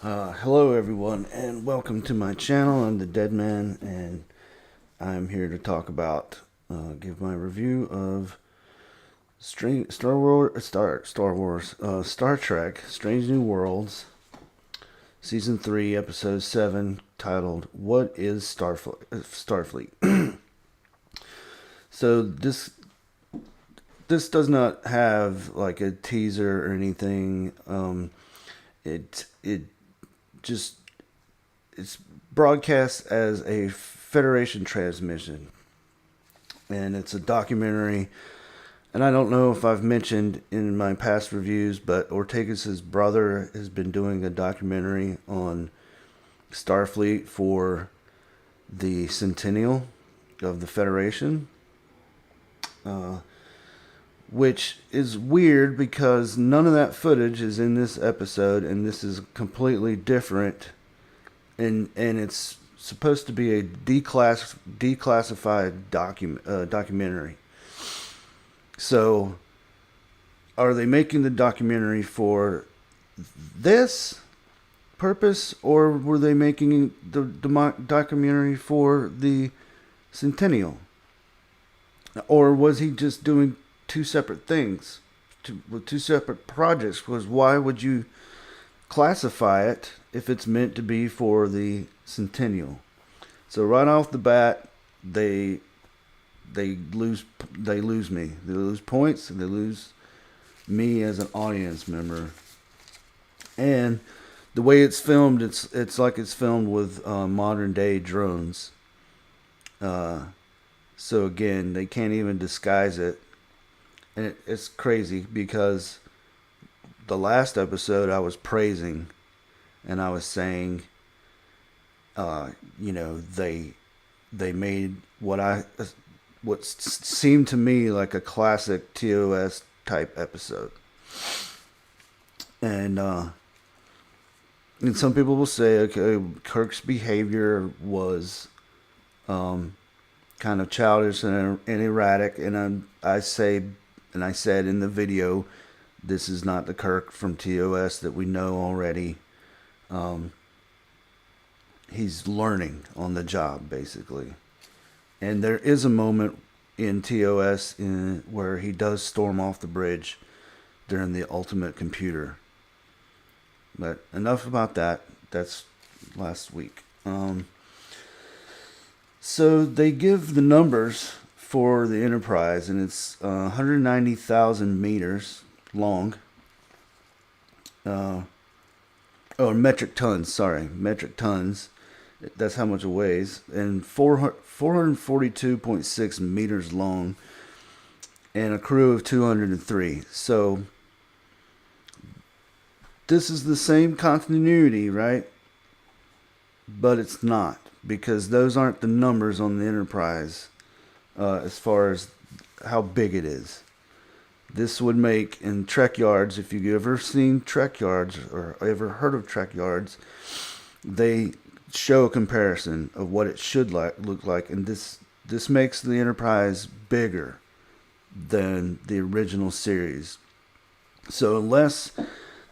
Hello everyone and welcome to my channel. I'm the Dead Man and I'm here to talk about, give my review of Star Trek, Strange New Worlds, Season 3, Episode 7, titled, What is Starfleet? So this does not have like a teaser or anything. It just it's broadcast as a Federation transmission, and it's a documentary. And I don't know if I've mentioned in my past reviews, but Ortegas's brother has been doing a documentary on Starfleet for the centennial of the Federation, uh, which is weird because none of that footage is in this episode, and this is completely different. And it's supposed to be a declassified documentary. So, are they making the documentary for this purpose, or were they making the documentary for the centennial, or was he just doing two separate things, with two separate projects? Because why would you classify it if it's meant to be for the centennial? So right off the bat, they they lose me. They lose points. They lose me as an audience member. And the way it's filmed, it's like it's filmed with modern day drones. Uh, so again, they can't even disguise it, and it's crazy because the last episode I was praising, and I was saying, you know, they made what seemed to me like a classic TOS type episode, and and some people will say, okay, Kirk's behavior was kind of childish and erratic, and I say, and I said in the video, this is not the Kirk from TOS that we know already. Um, he's learning on the job, basically. And there is a moment in TOS where he does storm off the bridge during the ultimate computer. But enough about that. That's last week. So they give the numbers for the Enterprise, and it's 190,000 meters long. Uh, oh, metric tons. Sorry, metric tons. That's how much it weighs, and 442.6 meters long, and a crew of 203. So this is the same continuity, right? But it's not, because those aren't the numbers on the Enterprise as far as how big it is. This would make in Trek Yards, if you've ever seen Trek Yards or ever heard of Trek Yards, they show a comparison of what it should look like, and this makes the Enterprise bigger than the original series. So unless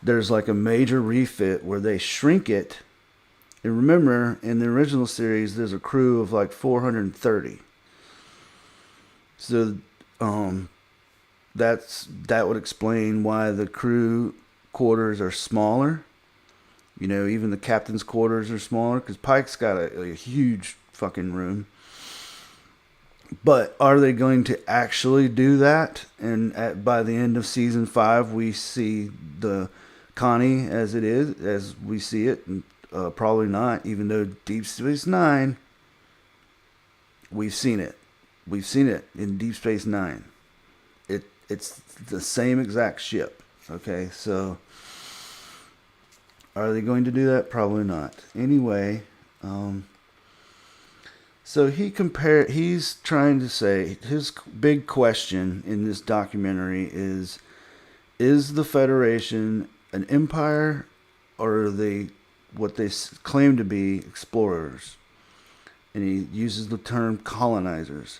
there's like a major refit where they shrink it, and remember in the original series there's a crew of like 430. So that would explain why the crew quarters are smaller. You know, even the captain's quarters are smaller because Pike's got a huge fucking room. But are they going to actually do that? And by the end of season 5, we see the Connie as it is, as we see it. And, probably not, even though Deep Space Nine, we've seen it. We've seen it in Deep Space Nine. It's the same exact ship. Okay, so are they going to do that? Probably not. Anyway, so he's trying to say his big question in this documentary is the Federation an empire, or are they what they claim to be, explorers? And he uses the term colonizers.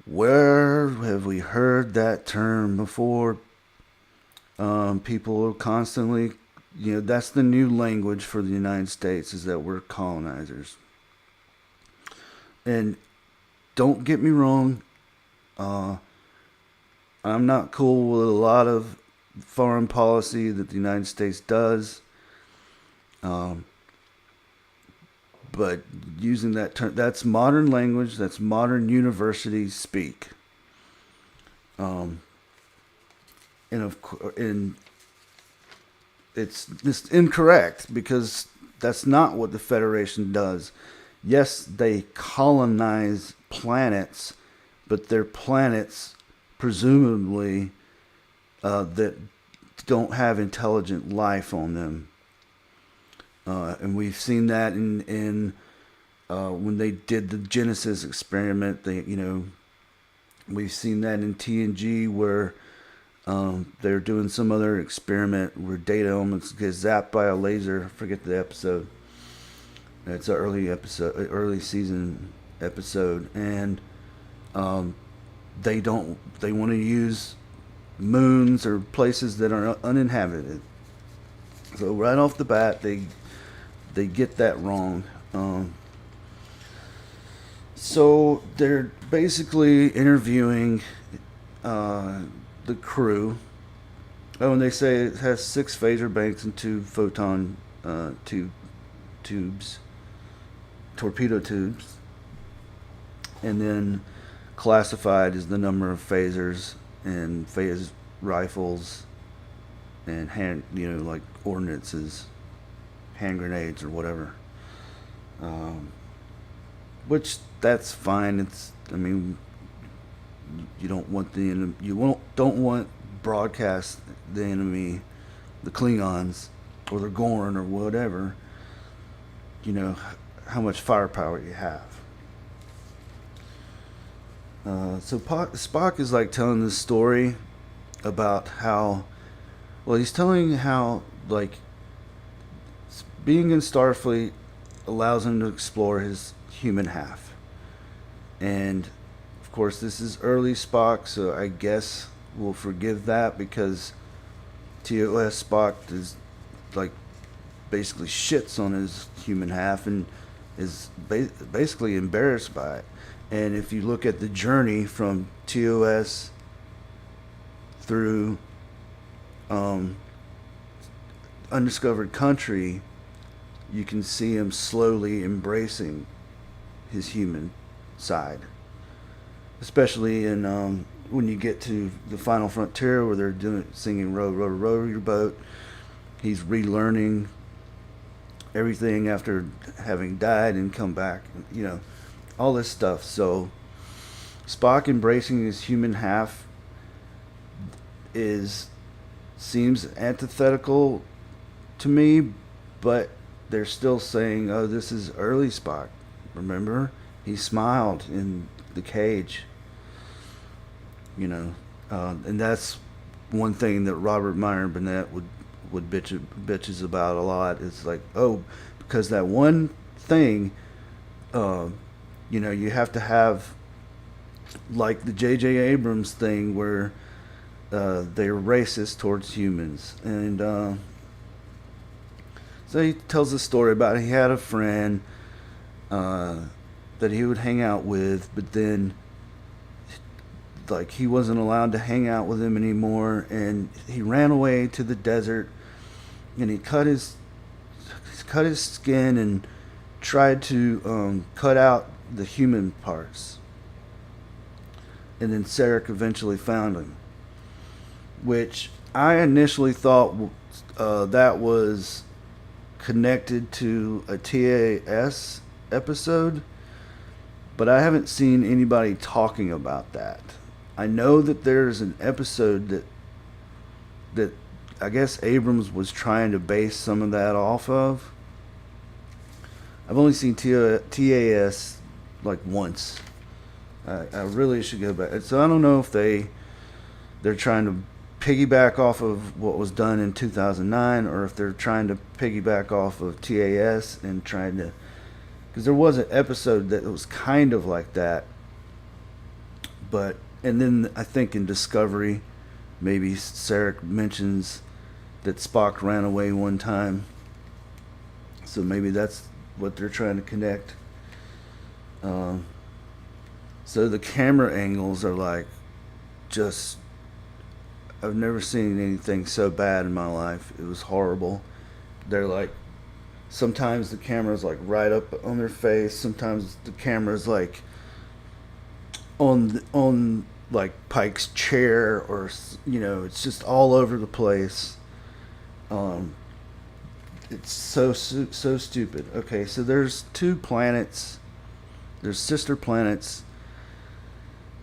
Where have we heard that term before? People are constantly that's the new language for the United States, is that we're colonizers. And don't get me wrong, uh, I'm not cool with a lot of foreign policy that the United States does. Um, but using that term, that's modern language, that's modern university speak. Um, and it's incorrect because that's not what the Federation does. Yes, they colonize planets, but they're planets presumably that don't have intelligent life on them. And we've seen that in when they did the Genesis experiment. We've seen that in TNG where they're doing some other experiment where data almost gets zapped by a laser. I forget the episode. It's an early season episode, and they want to use moons or places that are uninhabited. So right off the bat, they get that wrong. So they're basically interviewing the crew. Oh, and they say it has 6 phaser banks and 2 photon tubes, torpedo tubes, and then classified is the number of phasers and phase rifles and like ordnances, hand grenades or whatever. Which that's fine. You don't want the enemy, don't want broadcast the enemy, the Klingons or the Gorn or whatever. How much firepower you have. So Spock is like telling this story about how, he's telling how like being in Starfleet allows him to explore his human half. And of course, this is early Spock, so I guess we'll forgive that because TOS Spock is like basically shits on his human half and is basically embarrassed by it. And if you look at the journey from TOS through Undiscovered Country, you can see him slowly embracing his human side. Especially in when you get to the Final Frontier, where they're singing "Row, row, row your boat." He's relearning everything after having died and come back. All this stuff. So Spock embracing his human half seems antithetical to me, but they're still saying, "Oh, this is early Spock. Remember, he smiled in the cage." And that's one thing that Robert Meyer Burnett would bitches about a lot. It's like, because that one thing, you have to have like the J.J. Abrams thing where they're racist towards humans. And so he tells a story about he had a friend that he would hang out with, but then like he wasn't allowed to hang out with him anymore, and he ran away to the desert, and he cut his skin and tried to cut out the human parts. And then Sarek eventually found him, which I initially thought that was connected to a TAS episode, but I haven't seen anybody talking about that. I know that there's an episode that I guess Abrams was trying to base some of that off of. I've only seen TAS like once. I really should go back. So I don't know if they're trying to piggyback off of what was done in 2009, or if they're trying to piggyback off of TAS and trying to, because there was an episode that was kind of like that. And then I think in Discovery, maybe Sarek mentions that Spock ran away one time. So maybe that's what they're trying to connect. Um, so the camera angles are like just. I've never seen anything so bad in my life. It was horrible. They're like sometimes the camera's like right up on their face. Sometimes the camera's like on like Pike's chair, or it's just all over the place. Um, it's so stupid. Okay, so there's two planets. There's sister planets,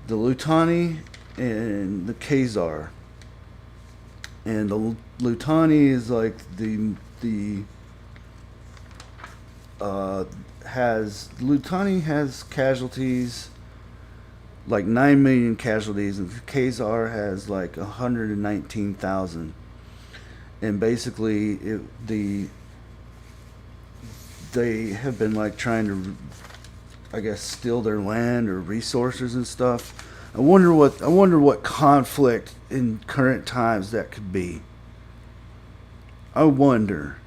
the Lutani and the Khazar. And the Lutani is like the has Lutani has casualties, like 9 million casualties, and Khazar has like 119,000. And basically, they have been like trying to, I guess, steal their land or resources and stuff. I wonder what conflict in current times that could be. I wonder.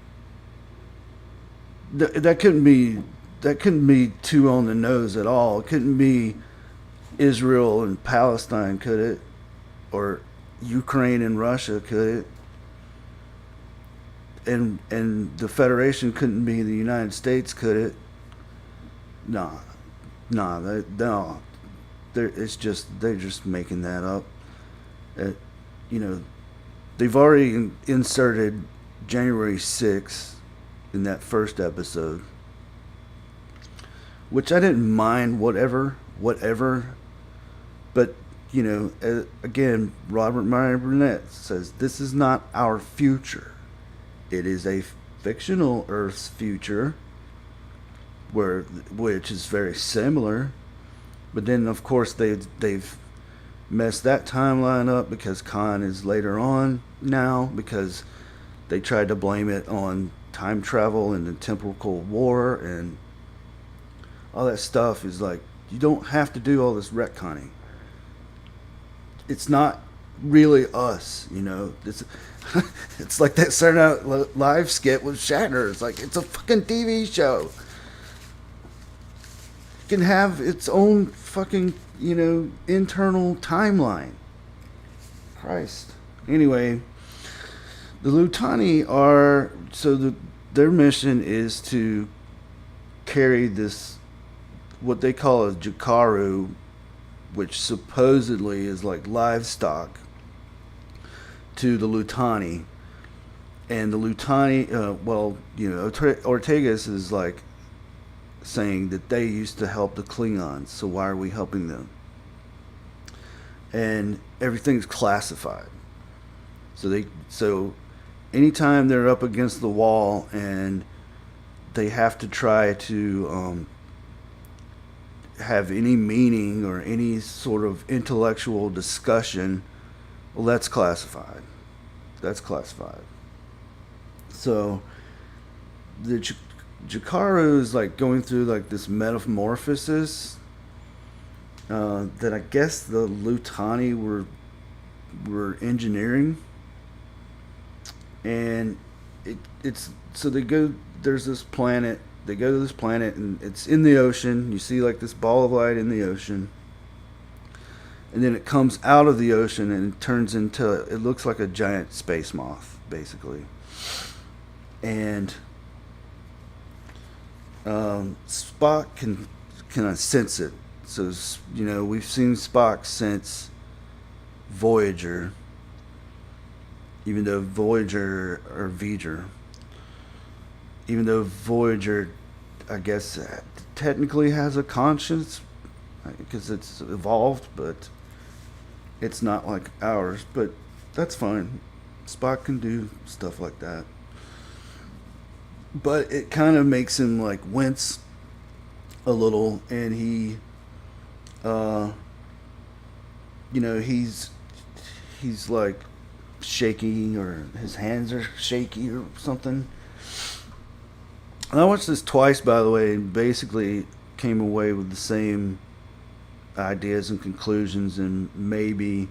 That couldn't be too on the nose at all. It couldn't be Israel and Palestine, could it? Or Ukraine and Russia, could it? And the Federation couldn't be the United States, could it? Nah, no. They're just making that up. It, you know, they've already inserted January 6th in that first episode, which I didn't mind. Whatever. But again, Robert Meyer Burnett says this is not our future. It is a fictional Earth's future, which is very similar. But then, of course, they've messed that timeline up because Khan is later on now, because they tried to blame it on time travel and the temporal war and all that stuff. Is like, you don't have to do all this retconning. It's not really us, It's like that Saturday Night Live skit with Shatner. It's like, it's a fucking TV show. It can have its own fucking, internal timeline. Christ. Anyway, the Lutani are, their mission is to carry this, what they call a Jakaru, which supposedly is like livestock, to the Lutani. And the Lutani, Ortegas is like saying that they used to help the Klingons, so why are we helping them? And everything's classified. So anytime they're up against the wall and they have to try to have any meaning or any sort of intellectual discussion, well, that's classified. So the Jakaru is like going through like this metamorphosis that I guess the Lutani were engineering, and it's so they go. There's this planet. They go to this planet, and it's in the ocean. You see like this ball of light in the ocean, and then it comes out of the ocean and it turns into, it looks like a giant space moth, basically. And Spock can sense it. So we've seen Spock sense Voyager, even though Voyager, I guess, technically has a conscience because it's evolved, but it's not like ours. But that's fine. Spock can do stuff like that. But it kind of makes him like wince a little, and he, he's like shaky, or his hands are shaky or something. And I watched this twice, by the way, and basically came away with the same ideas and conclusions, and maybe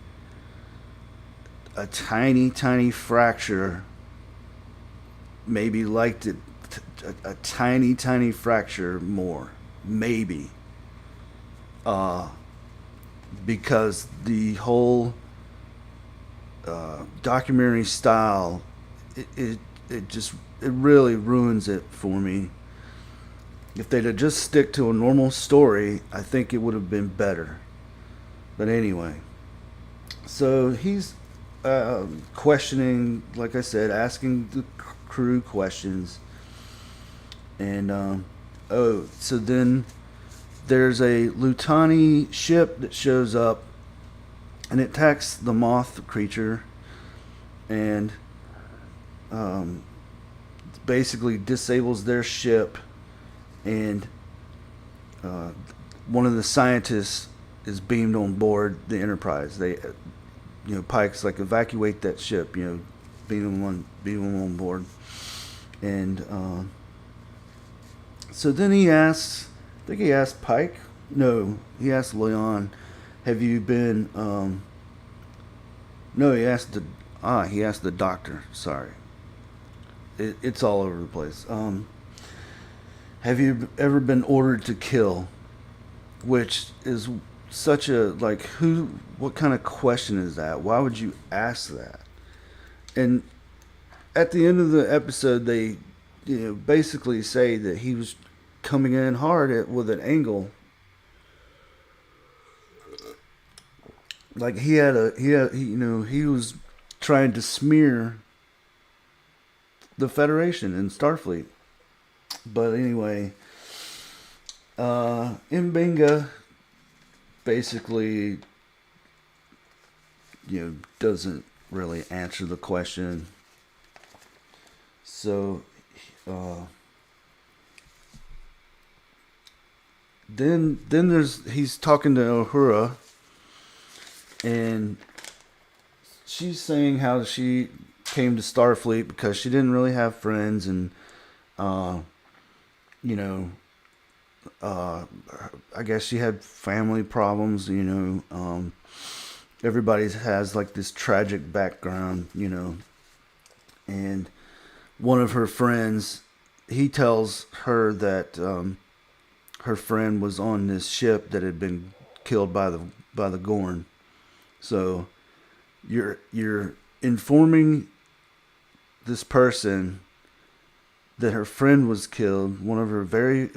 a tiny fracture maybe liked it a tiny, tiny fracture more. Maybe. Uh, because the whole documentary style, it, it, it just, it really ruins it for me. If they'd have just stick to a normal story, I think it would have been better. But anyway, so he's questioning, like I said, asking the crew questions, and oh, so then there's a Lutani ship that shows up, and it attacks the moth creature, and um, basically disables their ship, and uh, one of the scientists is beamed on board the Enterprise. Pike's like, evacuate that ship, beam him on board, and so then he asks, I think he asked Pike, no, he asked Leon, have you been, no, he asked the doctor, sorry, it's all over the place. Have you ever been ordered to kill? Which is such a, like, what kind of question is that? Why would you ask that? And at the end of the episode, they, basically say that he was coming in hard with an angle. Like he was trying to smear the Federation and Starfleet. But anyway, Mbenga basically, doesn't really answer the question. So, then he's talking to Uhura, and she's saying how she came to Starfleet because she didn't really have friends, and you know, I guess she had family problems. Everybody has like this tragic background, and one of her friends, he tells her that her friend was on this ship that had been killed by the Gorn. So you're informing this person that her friend was killed. One of her very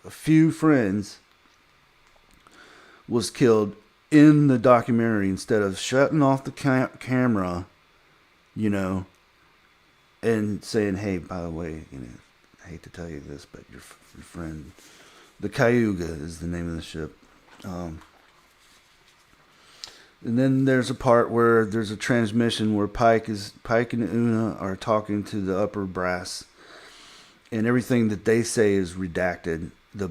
few friends was killed in the documentary, instead of shutting off the camera, and saying, "Hey, by the way, I hate to tell you this, but your friend, the Cayuga, is the name of the ship." And then there's a part where there's a transmission where Pike and Una are talking to the upper brass, and everything that they say is redacted. The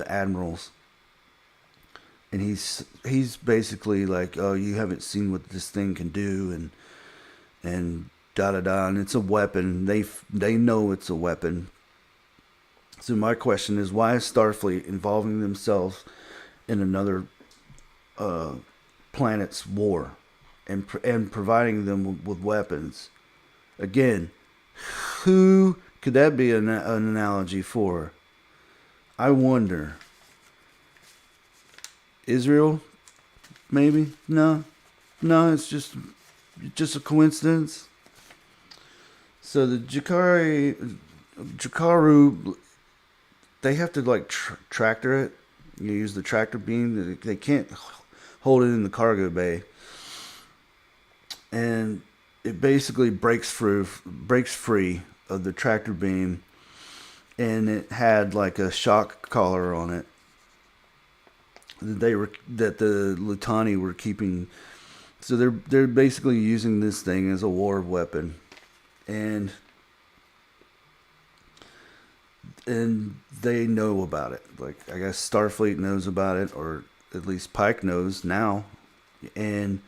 admirals, and he's basically like, "Oh, you haven't seen what this thing can do," and da da da, and it's a weapon. They know it's a weapon. So my question is, why is Starfleet involving themselves in another planet's war, and providing them with weapons? Again, who could that be an analogy for? I wonder. Israel? Maybe? No. No, it's just a coincidence. So the Jakaru, they have to like tractor it. You use the tractor beam. They can't hold it in the cargo bay, and it basically breaks free of the tractor beam, and it had like a shock collar on it that the Lutani were keeping. So they're basically using this thing as a war weapon, and they know about it. Like, I guess Starfleet knows about it, or at least Pike knows now, and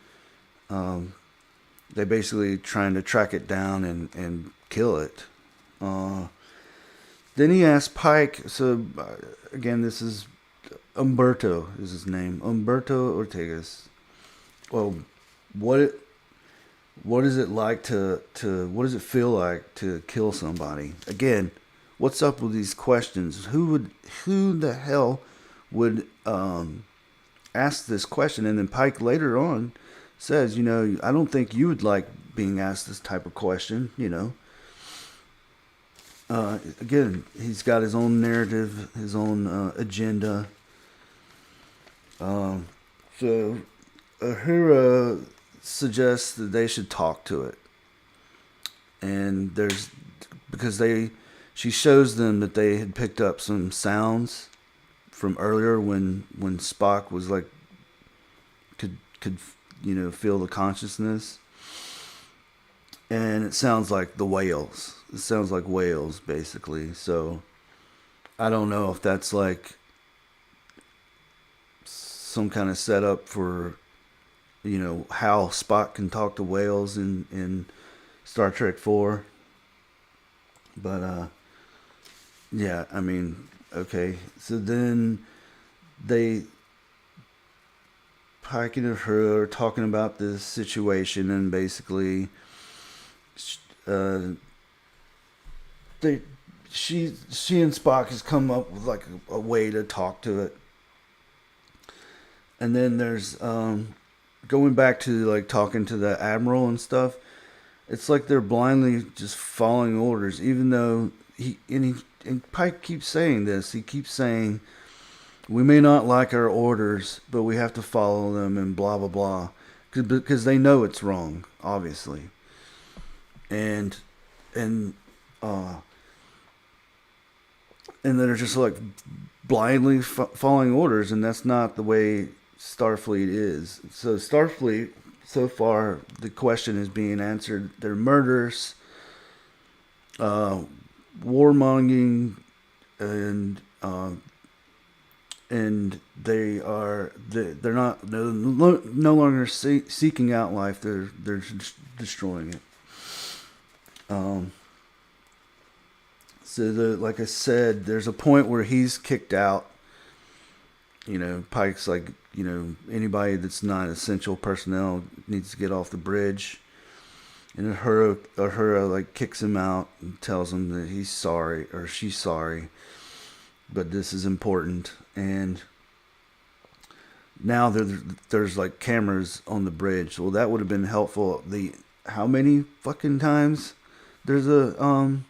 they basically trying to track it down and kill it. Then he asked Pike. So again, this is Umberto is his name. Umberto Ortegas. Well, what what is it like to what does it feel like to kill somebody? Again, what's up with these questions? Who the hell would ask this question? And then Pike later on says, I don't think you would like being asked this type of question. Again, he's got his own narrative, his own agenda. Um, so Ahura suggests that they should talk to it, and because she shows them that they had picked up some sounds from earlier when Spock was like could feel the consciousness, and it sounds like the whales. It sounds like whales basically. So I don't know if that's like some kind of setup for how Spock can talk to whales in Star Trek 4. But yeah, I mean, okay. So then they Pike and her are talking about this situation, and basically, uh, they she and Spock has come up with like a way to talk to it. And then there's going back to like talking to the admiral and stuff. It's like they're blindly just following orders, even though and Pike keeps saying this. He keeps saying, "We may not like our orders, but we have to follow them," and blah blah blah, because they know it's wrong, obviously. And and uh, and they're just like blindly following orders, and that's not the way Starfleet is. So Starfleet, so far, the question is being answered. They're murderous, uh, warmongering, and they're not no longer seeking out life. They're destroying it. Um, so like I said, there's a point where he's kicked out. Pike's like, anybody that's not essential personnel needs to get off the bridge. And Uhura like kicks him out and tells him that he's sorry or she's sorry, but this is important. And now there's like cameras on the bridge. Well, that would have been helpful. How many fucking times there's a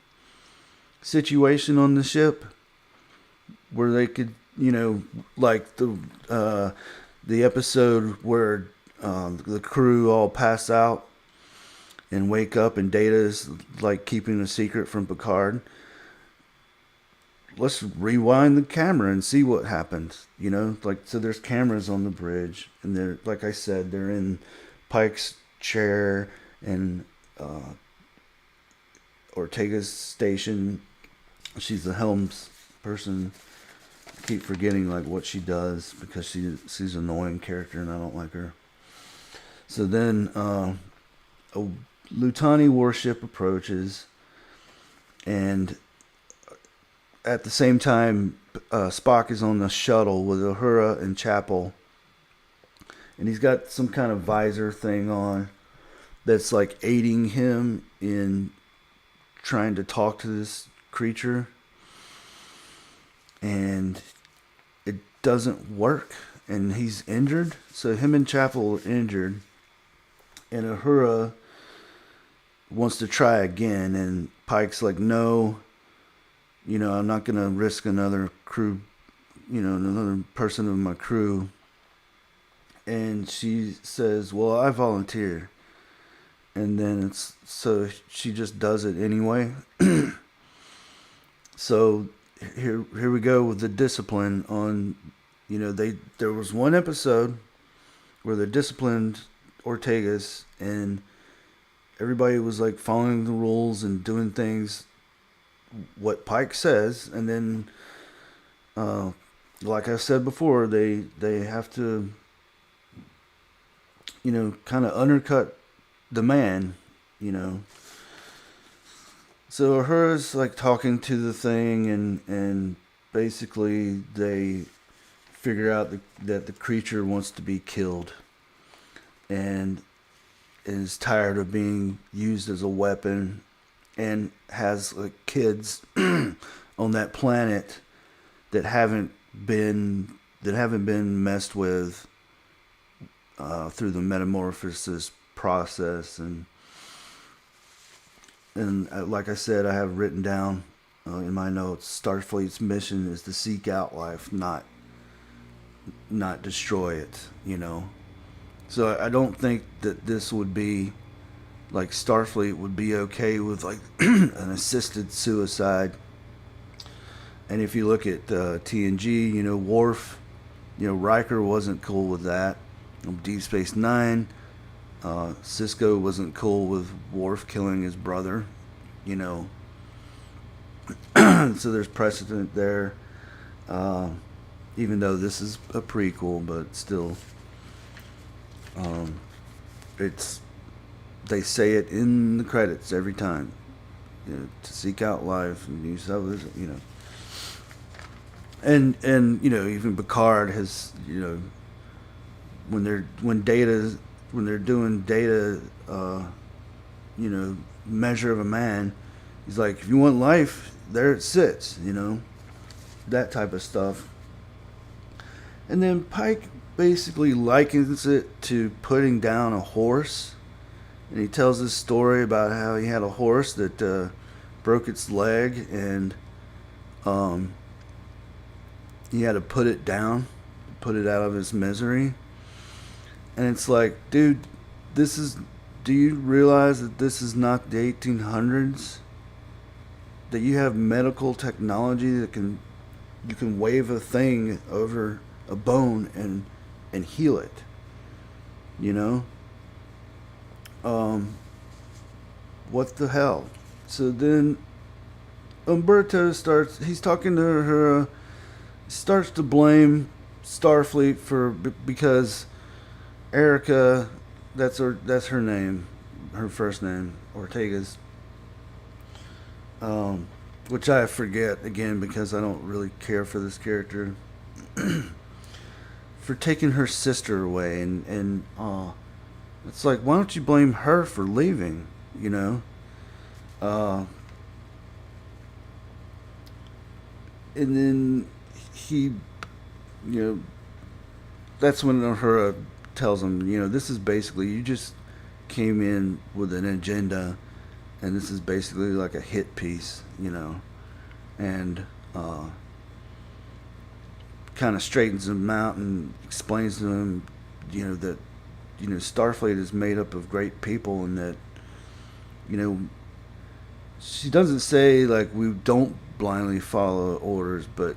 situation on the ship where they could, like the episode where the crew all pass out and wake up, and Data's like keeping a secret from Picard. Let's rewind the camera and see what happened. Like, so there's cameras on the bridge, and they're, like I said, they're in Pike's chair and Ortega's station. She's the helms person. I keep forgetting like what she does because she's an annoying character and I don't like her. So then a Lutani warship approaches, and at the same time, Spock is on the shuttle with Uhura and Chapel, and he's got some kind of visor thing on that's like aiding him in trying to talk to this creature, and it doesn't work, and he's injured. So him and Chapel are injured, and Uhura wants to try again, and Pike's like, no, I'm not gonna risk another crew, another person of my crew. And she says, well, I volunteer. And then so she just does it anyway. So here we go with the discipline on, there was one episode where they disciplined Ortegas, and everybody was like following the rules and doing things what Pike says, and then like I said before, they have to kind of undercut the man. So Uhura's like talking to the thing, and basically they figure out that the creature wants to be killed, and is tired of being used as a weapon and has like kids on that planet that haven't been messed with through the metamorphosis process. And like I said, I have written down in my notes, Starfleet's mission is to seek out life, not destroy it. So I don't think that this would be like Starfleet would be okay with like an assisted suicide. And if you look at TNG, Worf, Riker wasn't cool with that. Deep Space Nine, Cisco wasn't cool with Worf killing his brother. You know, so there's precedent there. Uh, Even though this is a prequel, but still, um, it's they say it in the credits every time. To seek out life and use others. And even Picard has when they're doing data measure of a man, he's like, if you want life, there it sits, that type of stuff. And then Pike basically likens it to putting down a horse, and he tells this story about how he had a horse that broke its leg, and he had to put it down, put it out of its misery. And it's like, dude, do you realize that this is not the 1800s? That you have medical technology that you can wave a thing over a bone and heal it. What the hell? So then Umberto he's talking to her, starts to blame Starfleet because Erica, that's her name, her first name, Ortega's, which I forget again because I don't really care for this character, for taking her sister away, and it's like, why don't you blame her for leaving, and then he, that's when Uhura tells him, this is basically, you just came in with an agenda, and this is basically like a hit piece, and kind of straightens him out and explains to him, that, Starfleet is made up of great people, and that, she doesn't say, like, we don't blindly follow orders, but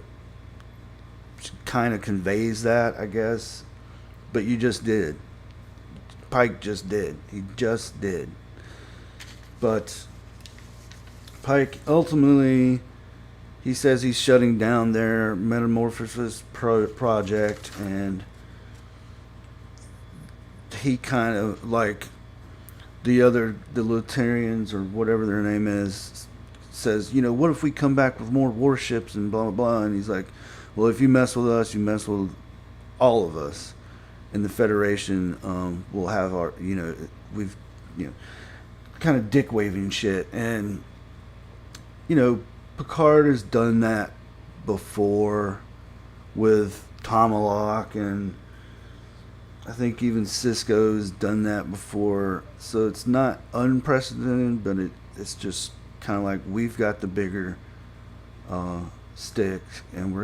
she kind of conveys that, I guess. But you just did. Pike just did. He just did. But Pike ultimately, he says he's shutting down their metamorphosis project, and he kind of, like the Lutarians or whatever their name is, says, what if we come back with more warships and blah blah blah, and he's like, well, if you mess with us, you mess with all of us, and the Federation will have our, we've, kind of dick waving shit, and Picard has done that before with Tomalak, and I think even Cisco's done that before, so it's not unprecedented, but it's just kind of like, we've got the bigger stick, and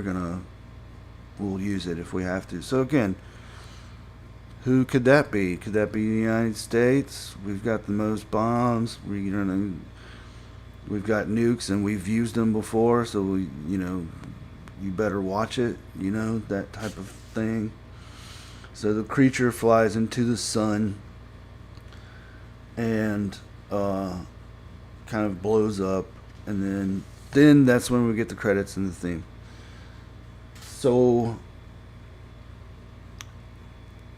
we'll use it if we have to. So again, who could that be? Could that be the United States? We've got the most bombs. We've got nukes, and we've used them before, so you better watch it. That type of thing. So the creature flies into the sun and kind of blows up, and then that's when we get the credits and the theme. So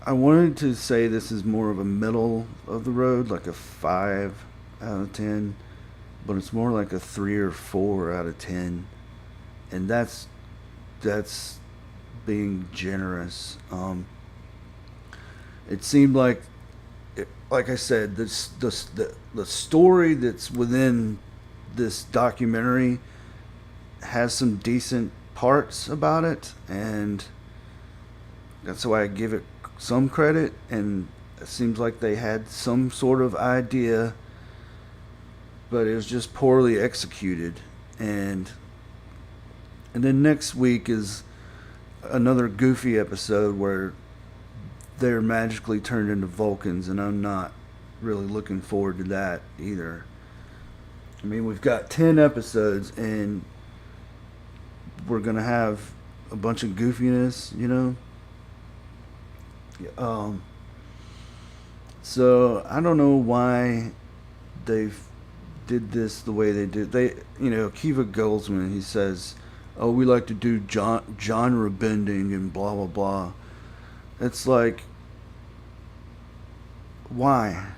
I wanted to say this is more of a middle of the road, like a 5 out of 10, but it's more like a 3 or 4 out of 10, and that's being generous. It seemed like like I said, the story that's within this documentary has some decent parts about it, and that's why I give it some credit. And it seems like they had some sort of idea, but it was just poorly executed. And then next week is another goofy episode where they're magically turned into Vulcans, and I'm not really looking forward to that either. I mean, we've got 10 episodes, and we're going to have a bunch of goofiness, you know? Um, so I don't know why they did this the way they did. Kiva Goldsman, he says, "Oh, we like to do genre bending and blah blah blah." It's like, why?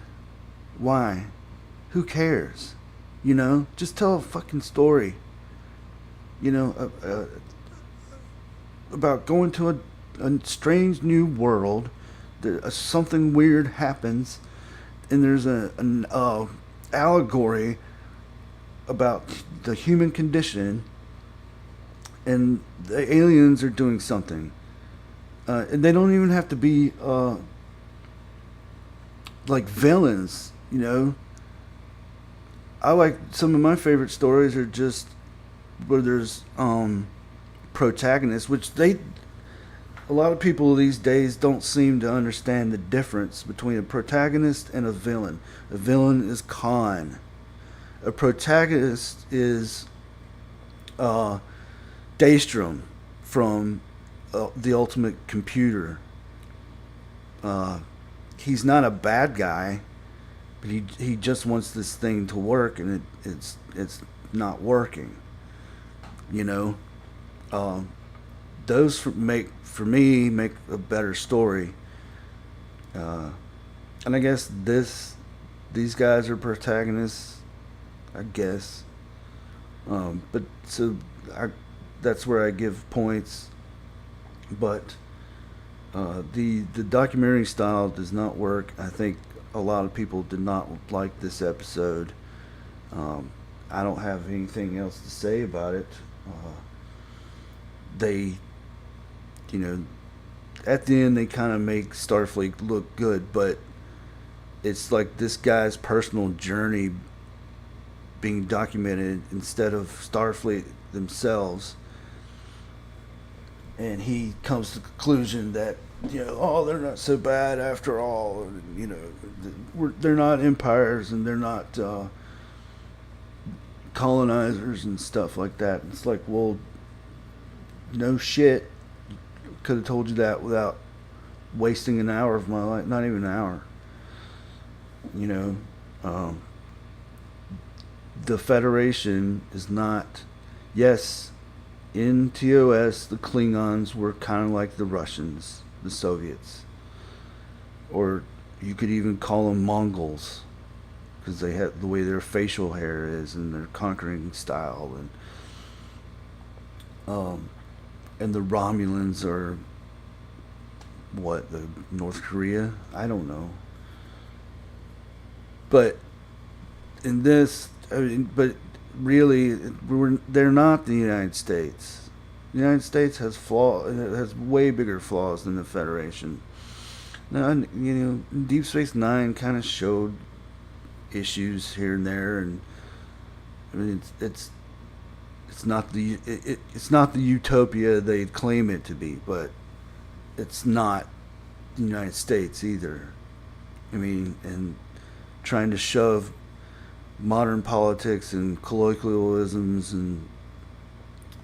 Why? Who cares? Just tell a fucking story. About going to a strange new world. Something weird happens, and there's an allegory about the human condition, and the aliens are doing something. And they don't even have to be like villains, I like some of my favorite stories are just where there's protagonists, which a lot of people these days don't seem to understand the difference between a protagonist and a villain. A villain is Khan. A protagonist is Daystrom from The Ultimate Computer. He's not a bad guy, but he just wants this thing to work, and it's not working. You know, those make a better story. And I guess these guys are protagonists, I guess. But so that's where I give points. But the documentary style does not work. I think a lot of people did not like this episode. I don't have anything else to say about it. They, at the end they kind of make Starfleet look good, but it's like this guy's personal journey being documented instead of Starfleet themselves. And he comes to the conclusion that, they're not so bad after all. They're not empires, and they're not colonizers and stuff like that. It's like, well, no shit. Could have told you that without wasting an hour of my life. Not even an hour. The Federation is not. Yes, in TOS, the Klingons were kind of like the Russians, the Soviets. Or you could even call them Mongols, because they have the way their facial hair is and their conquering style, and the Romulans are what, the North Korea? I don't know. But in this, but really, they're not the United States. The United States has has way bigger flaws than the Federation. Now, Deep Space Nine kind of showed issues here and there, and I mean, it's not it's not the utopia they claim it to be, but it's not the United States either. I mean, and trying to shove modern politics and colloquialisms and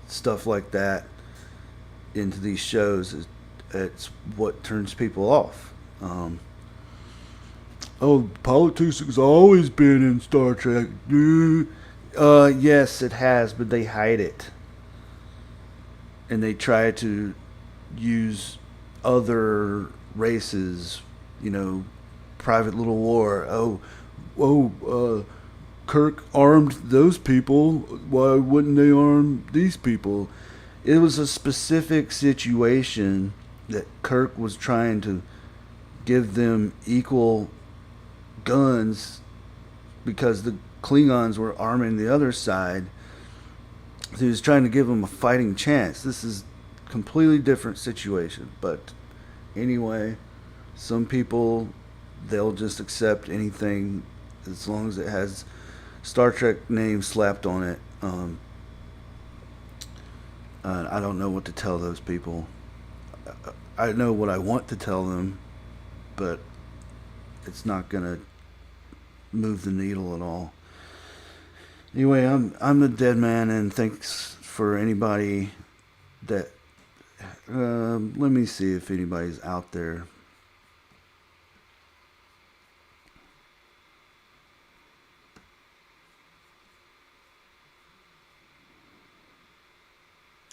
stuff like that into these shows, it's what turns people off. Politics has always been in Star Trek. Yes, it has, but they hide it. And they try to use other races, private little war. Kirk armed those people. Why wouldn't they arm these people? It was a specific situation that Kirk was trying to give them equal guns because the Klingons were arming the other side. So he was trying to give them a fighting chance. This is a completely different situation. But anyway, some people, they'll just accept anything as long as it has Star Trek name slapped on it. I don't know what to tell those people. I know what I want to tell them, but it's not gonna move the needle at all. Anyway, I'm the dead man, and thanks for anybody that. Let me see if anybody's out there.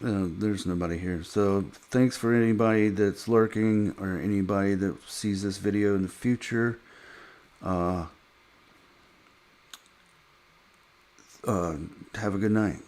There's nobody here. So thanks for anybody that's lurking or anybody that sees this video in the future. Uh, have a good night.